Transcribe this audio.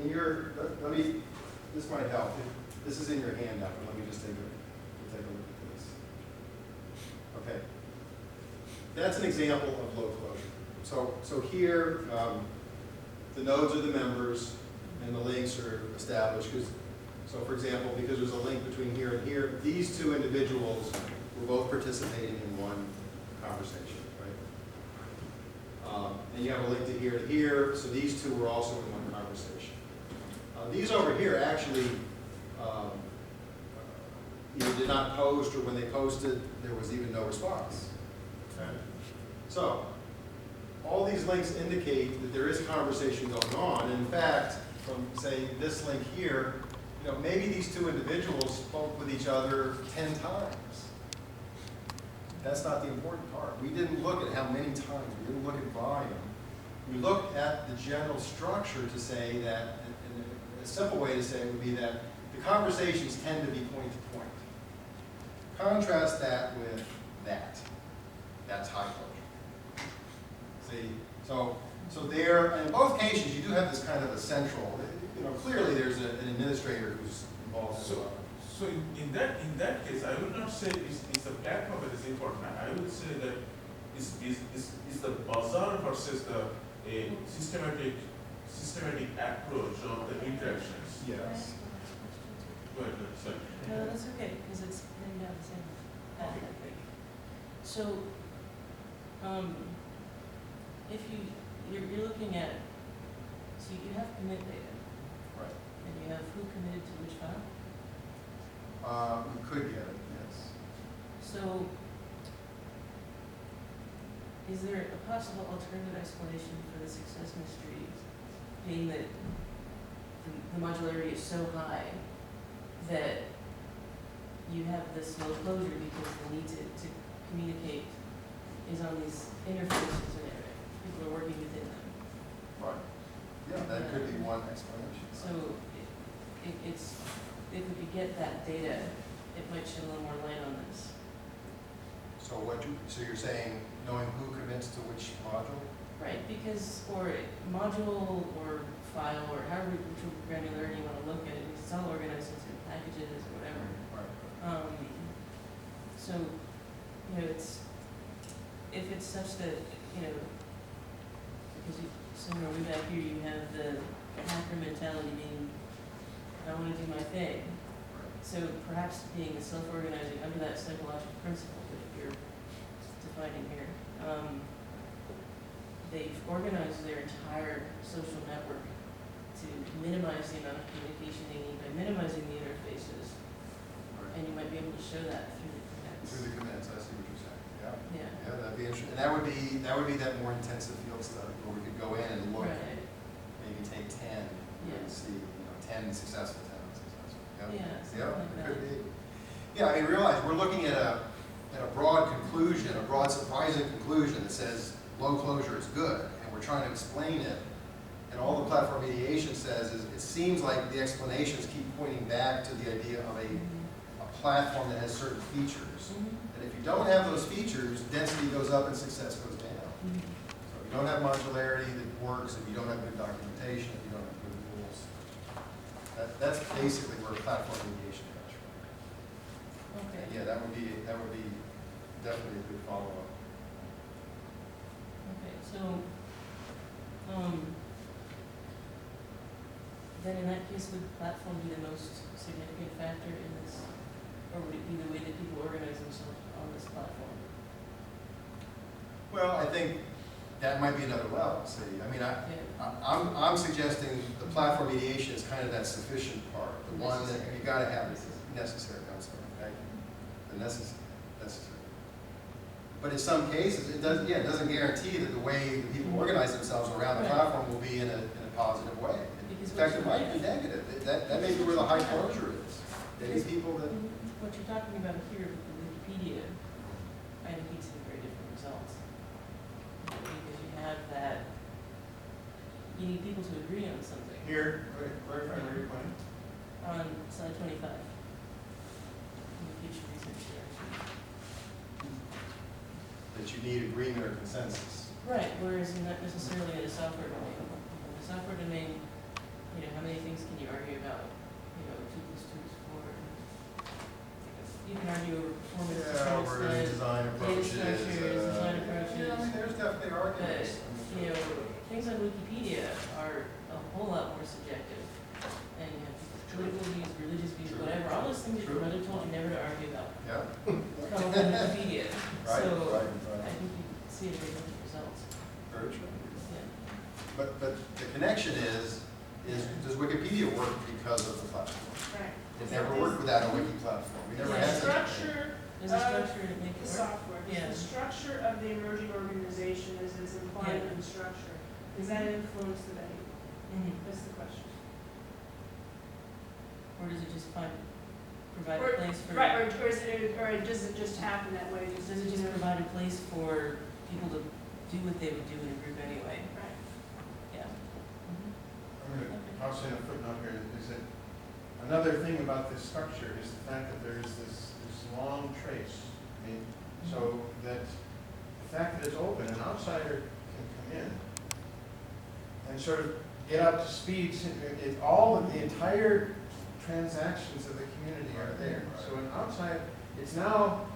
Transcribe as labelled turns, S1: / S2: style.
S1: in your, let me, this might help. This is in your handout, but let me just take a look at this. Okay. That's an example of low closure. So here, the nodes are the members, and the links are established. So for example, because there's a link between here and here, these two individuals were both participating in one conversation, right? And you have a link to here, so these two were also in one conversation. These over here actually either did not post, or when they posted, there was even no response. Okay? So, all these links indicate that there is conversation going on. And in fact, from say this link here, maybe these two individuals spoke with each other 10 times. That's not the important part. We didn't look at how many times. We didn't look at volume. We looked at the general structure to say that, and a simple way to say it would be that the conversations tend to be point to point. Contrast that with that. That's high closure. See, so there, and in both cases, you do have this kind of a central. Clearly there's an administrator who's involved.
S2: So in that case, I would not say it's the platform that is important. I would say that is the bazaar versus the systematic approach of the interactions.
S1: Yes.
S2: Go ahead, sorry.
S3: No, that's okay, because it's heading down the same path, I think. So, if you're looking at, so you have commit data,
S1: Right.
S3: and you have who committed to which file.
S1: We could get it, yes.
S3: So, is there a possible alternative explanation for the success mystery being that the modularity is so high that you have this low closure because the need to communicate is on these interfaces and people are working within them?
S1: Right. Yeah, that could be one explanation.
S3: So it's, if we could get that data, it might shed a little more light on this.
S1: So so you're saying knowing who commits to which module?
S3: Right, because, or module or file or however which granularity you want to look at it, it's all organized into packages or whatever.
S1: Right.
S3: So, it's, if it's such that, because somewhere way back here you have the hacker mentality being, I want to do my thing. So perhaps being self-organizing under that psychological principle that you're defining here, they've organized their entire social network to minimize the amount of communication they need by minimizing the interfaces, and you might be able to show that through the commits.
S1: Through the commits, I see what you're saying. Yeah.
S3: Yeah.
S1: Yeah, that'd be interesting. And that would be that more intensive field study where we could go in and look,
S3: Right.
S1: maybe take 10 and
S3: Yeah.
S1: see, 10 successful, 10 unsuccessful. Yep.
S3: Yeah, something
S1: Yep,
S3: like
S1: it
S3: that.
S1: could be. Yeah, I mean, realize we're looking at a broad conclusion, a broad surprising conclusion that says low closure is good, and we're trying to explain it. And all the platform mediation says is it seems like the explanations keep pointing back to the idea of a platform that has certain features. And if you don't have those features, density goes up and success goes down. So if you don't have modularity that works, if you don't have good documentation, if you don't have good rules, that's basically where platform mediation comes from.
S3: Okay.
S1: And yeah, that would be definitely a good follow-up.
S3: Okay, so, then in that case, would platform be the most significant factor in this, or would it be the way that people organize themselves on this platform?
S1: Well, I think that might be another level. See, I mean, I'm suggesting the platform mediation is kind of that sufficient part, the one that you got to have is necessary. I'm sorry, okay? The necessary. But in some cases, it doesn't guarantee that the way the people organize themselves around the platform will be in a positive way. In fact, it might be negative. That may be where the high closure is. Maybe people that.
S3: What you're talking about here with the Wikipedia, I think leads to very different results. Because you have that, you need people to agree on something.
S1: Here, clarify where you're pointing.
S3: On slide 25. In the future research direction.
S1: That you need agreement or consensus.
S3: Right, whereas not necessarily in a software domain. In the software domain, how many you argue about, 2 plus 2 is 4. You can argue over performance, to some
S1: over
S3: extent,
S1: design
S3: data
S1: approaches.
S3: structures, design
S1: Yeah, I mean,
S3: approaches.
S1: there's definitely arguments.
S3: Things on Wikipedia are a whole lot more subjective. And you have political views, religious views,
S1: True.
S3: whatever, all those things that
S1: True.
S3: your mother told you never to argue about.
S1: Yeah.
S3: Come up on Wikipedia.
S1: Right,
S3: So,
S1: right,
S3: I
S1: right.
S3: think you see a big bunch of results.
S1: Very true.
S3: Yeah.
S1: But the connection is does Wikipedia work because of the platform?
S4: Right.
S1: It never worked without a wiki platform. We never
S3: Yeah.
S1: had
S4: The
S1: such a thing.
S4: structure
S3: There's a structure to make
S4: the
S3: it work.
S4: software,
S3: Yeah.
S4: the structure of the emerging organization is implied
S3: Yeah.
S4: in structure. Does that influence the value?
S3: Mhm.
S4: That's the question.
S3: Or does it just provide
S4: Or-
S3: a place for?
S4: Right, or does it just happen that way?
S3: Does it just provide a place for people to do what they would do in a group anyway?
S4: Right.
S3: Yeah. Mhm.
S5: I'm going to toss in a footnote here, is that another thing about this structure is the fact that there is this long trace. I mean, so that the fact that it's open, an outsider can come in and sort of get up to speed, the entire transactions of the community are there. So an outside, it's now